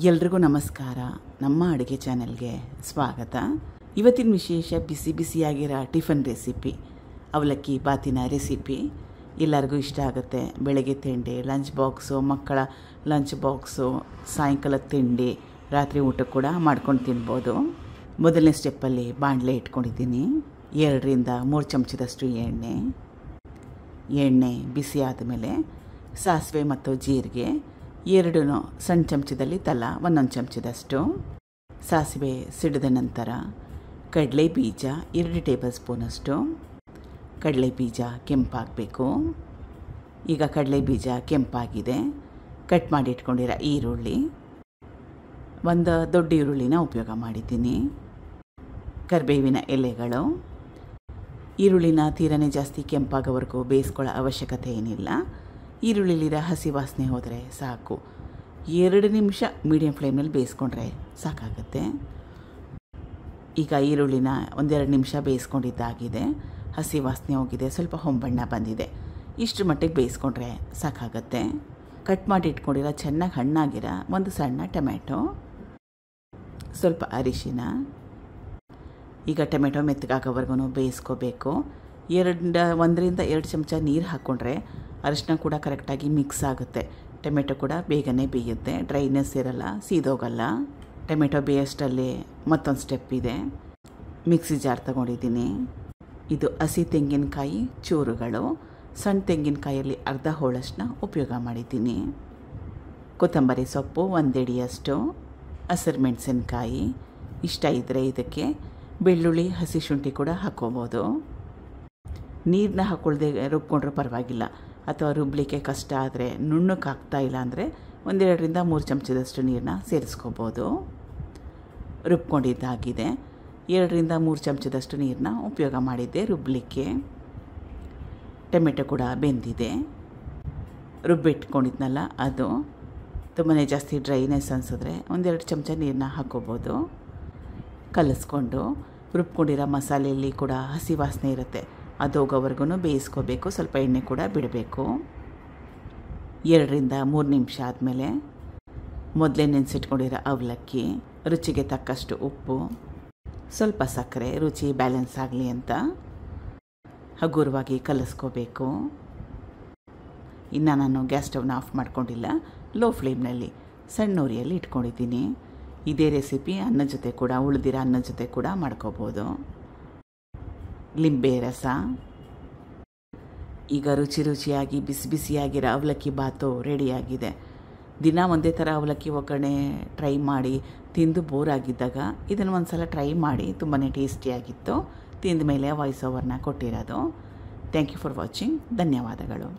ಎಲ್ರಿಗೂ ನಮಸ್ಕಾರ. ನಮ್ಮ ಅಡುಗೆ ಚಾನೆಲ್ಗೆ ಸ್ವಾಗತ. ಇವತ್ತಿನ ವಿಶೇಷ ಬಿಸಿ ಬಿಸಿಯಾಗಿರೋ ಟಿಫನ್ ರೆಸಿಪಿ, ಅವಲಕ್ಕಿ ಬಾತಿನ ರೆಸಿಪಿ. ಎಲ್ಲರಿಗೂ ಇಷ್ಟ ಆಗುತ್ತೆ. ಬೆಳಗ್ಗೆ ತಿಂಡಿ, ಲಂಚ್ ಬಾಕ್ಸು, ಮಕ್ಕಳ ಲಂಚ್ ಬಾಕ್ಸು, ಸಾಯಂಕಾಲದ ತಿಂಡಿ, ರಾತ್ರಿ ಊಟ ಕೂಡ ಮಾಡ್ಕೊಂಡು ತಿನ್ಬೋದು. ಮೊದಲನೇ ಸ್ಟೆಪ್ಪಲ್ಲಿ ಬಾಣಲೆ ಇಟ್ಕೊಂಡಿದ್ದೀನಿ. 2ರಿಂದ 3 ಚಮಚದಷ್ಟು ಎಣ್ಣೆ ಬಿಸಿ ಆದಮೇಲೆ ಸಾಸಿವೆ ಮತ್ತು ಜೀರಿಗೆ 2 ಸಣ್ಣ ಚಮಚದಲ್ಲಿ ತಲಾ 1 ಚಮಚದಷ್ಟು. ಸಾಸಿವೆ ಸಿಡಿದ ನಂತರ ಕಡಲೆ ಬೀಜ 2 ಟೇಬಲ್ ಸ್ಪೂನಷ್ಟು. ಕಡಲೆ ಬೀಜ ಕೆಂಪಾಗಬೇಕು. ಈಗ ಕಡಲೆ ಬೀಜ ಕೆಂಪಾಗಿದೆ. ಕಟ್ ಮಾಡಿ ಇಟ್ಕೊಂಡಿರೋ ಈರುಳ್ಳಿ, 1 ದೊಡ್ಡ ಈರುಳ್ಳಿನ ಉಪಯೋಗ ಮಾಡಿದ್ದೀನಿ. ಕರಿಬೇವಿನ ಎಲೆಗಳು. ಈರುಳ್ಳಿನ ತೀರನೇ ಜಾಸ್ತಿ ಕೆಂಪಾಗೋವರೆಗೂ ಬೇಯಿಸ್ಕೊಳ್ಳೋ ಅವಶ್ಯಕತೆ ಏನಿಲ್ಲ. ಈರುಳ್ಳಿಲಿರೋ ಹಸಿ ವಾಸನೆ ಹೋದರೆ ಸಾಕು. 2 ನಿಮಿಷ ಮೀಡಿಯಮ್ ಫ್ಲೇಮಲ್ಲಿ ಬೇಯಿಸ್ಕೊಂಡ್ರೆ ಸಾಕಾಗುತ್ತೆ. ಈಗ ಈರುಳ್ಳಿನ 1-2 ನಿಮಿಷ ಬೇಯಿಸ್ಕೊಂಡಿದ್ದಾಗಿದೆ. ಹಸಿ ವಾಸನೆ ಹೋಗಿದೆ, ಸ್ವಲ್ಪ ಹೊಂಬಣ್ಣ ಬಂದಿದೆ. ಇಷ್ಟು ಮಟ್ಟಿಗೆ ಬೇಯಿಸ್ಕೊಂಡ್ರೆ ಸಾಕಾಗುತ್ತೆ. ಕಟ್ ಮಾಡಿ ಇಟ್ಕೊಂಡಿರೋ ಚೆನ್ನಾಗಿ ಹಣ್ಣಾಗಿರೋ 1 ಸಣ್ಣ ಟೊಮೆಟೊ, ಸ್ವಲ್ಪ ಅರಿಶಿನ. ಈಗ ಟೊಮೆಟೊ ಮೆತ್ತಗಾಗೋವರೆಗೂ ಬೇಯಿಸ್ಕೋಬೇಕು. 1ರಿಂದ 2 ಚಮಚ ನೀರು ಹಾಕ್ಕೊಂಡ್ರೆ ಅರಿಶಿನ ಕೂಡ ಕರೆಕ್ಟಾಗಿ ಮಿಕ್ಸ್ ಆಗುತ್ತೆ. ಟೊಮೆಟೊ ಕೂಡ ಬೇಗನೆ ಬೇಯುತ್ತೆ, ಡ್ರೈನೆಸ್ ಇರಲ್ಲ, ಸೀದೋಗಲ್ಲ. ಟೊಮೆಟೊ ಬೇಯಷ್ಟರಲ್ಲಿ ಮತ್ತೊಂದು ಸ್ಟೆಪ್ ಇದೆ. ಮಿಕ್ಸಿ ಜಾರ್ ತಗೊಂಡಿದ್ದೀನಿ. ಇದು ಹಸಿ ತೆಂಗಿನಕಾಯಿ ಚೂರುಗಳು. ಸಣ್ಣ ತೆಂಗಿನಕಾಯಲ್ಲಿ ಅರ್ಧ ಹೋಳಷ್ಟನ್ನ ಉಪಯೋಗ ಮಾಡಿದ್ದೀನಿ. ಕೊತ್ತಂಬರಿ ಸೊಪ್ಪು 1 ಹಿಡಿಯಷ್ಟು. ಹಸಿರು ಮೆಣಸಿನ್ಕಾಯಿ ಇಷ್ಟ ಇದ್ದರೆ ಇದಕ್ಕೆ ಬೆಳ್ಳುಳ್ಳಿ, ಹಸಿ ಶುಂಠಿ ಕೂಡ ಹಾಕ್ಕೋಬೋದು. ನೀರನ್ನ ಹಾಕ್ಕೊಳ್ದೆ ರುಬ್ಕೊಂಡ್ರೂ ಪರವಾಗಿಲ್ಲ, ಅಥವಾ ರುಬ್ಲಿಕ್ಕೆ ಕಷ್ಟ ಆದರೆ, ನುಣ್ಣಕ್ಕೆ ಆಗ್ತಾಯಿಲ್ಲ ಅಂದರೆ 1-2ರಿಂದ 3 ಚಮಚದಷ್ಟು ನೀರನ್ನ ಸೇರಿಸ್ಕೋಬೋದು. ರುಬ್ಕೊಂಡಿದ್ದಾಗಿದೆ. 2ರಿಂದ 3 ಚಮಚದಷ್ಟು ನೀರನ್ನ ಉಪಯೋಗ ಮಾಡಿದ್ದೆ ರುಬ್ಲಿಕ್ಕೆ. ಟೊಮೆಟೊ ಕೂಡ ಬೆಂದಿದೆ. ರುಬ್ಬಿಟ್ಕೊಂಡಿದ್ನಲ್ಲ ಅದು. ತುಂಬಾ ಜಾಸ್ತಿ ಡ್ರೈನೆಸ್ ಅನಿಸಿದ್ರೆ 1-2 ಚಮಚ ನೀರನ್ನ ಹಾಕ್ಕೋಬೋದು. ಕಲಿಸ್ಕೊಂಡು ರುಬ್ಕೊಂಡಿರೋ ಮಸಾಲೆಯಲ್ಲಿ ಕೂಡ ಹಸಿ ವಾಸನೆ ಇರುತ್ತೆ, ಅದು ಹೋಗೋವರೆಗೂ ಬೇಯಿಸ್ಕೋಬೇಕು. ಸ್ವಲ್ಪ ಎಣ್ಣೆ ಕೂಡ ಬಿಡಬೇಕು. 2ರಿಂದ 3 ನಿಮಿಷ ಆದಮೇಲೆ ಮೊದಲೇ ನೆನೆಸಿಟ್ಕೊಂಡಿರೋ ಅವಲಕ್ಕಿ, ರುಚಿಗೆ ತಕ್ಕಷ್ಟು ಉಪ್ಪು, ಸ್ವಲ್ಪ ಸಕ್ಕರೆ, ರುಚಿ ಬ್ಯಾಲೆನ್ಸ್ ಆಗಲಿ ಅಂತ ಹಗುರವಾಗಿ ಕಲಿಸ್ಕೋಬೇಕು. ಇನ್ನು ನಾನು ಗ್ಯಾಸ್ ಸ್ಟವ್ನ ಆಫ್ ಮಾಡ್ಕೊಂಡಿಲ್ಲ, ಲೋ ಫ್ಲೇಮ್ನಲ್ಲಿ ಸಣ್ಣ ಉರಿಯಲ್ಲಿ ಇಟ್ಕೊಂಡಿದ್ದೀನಿ. ಇದೇ ರೆಸಿಪಿ ಅನ್ನದ ಜೊತೆ ಕೂಡ, ಉಳಿದಿರೋ ಅನ್ನದ ಜೊತೆ ಕೂಡ ಮಾಡ್ಕೋಬೋದು. ಲಿಂಬೆ ರಸ. ಈಗ ರುಚಿಯಾಗಿ ಬಿಸಿ ಬಿಸಿಯಾಗಿರೋ ಅವಲಕ್ಕಿ ಬಾತು ರೆಡಿಯಾಗಿದೆ. ದಿನ ಒಂದೇ ಥರ ಅವಲಕ್ಕಿ ಒಗ್ಗರಣೆ ಟ್ರೈ ಮಾಡಿ ತಿಂದು ಬೋರ್ ಆಗಿದ್ದಾಗ ಇದನ್ನು ಒಂದು ಸಲ ಟ್ರೈ ಮಾಡಿ. ತುಂಬಾ ಟೇಸ್ಟಿಯಾಗಿತ್ತು. ತಿಂದ ಮೇಲೆ ವಾಯ್ಸ್ ಓವರ್ನ ಕೊಟ್ಟಿರೋದು. Thank you for watching. ಧನ್ಯವಾದಗಳು.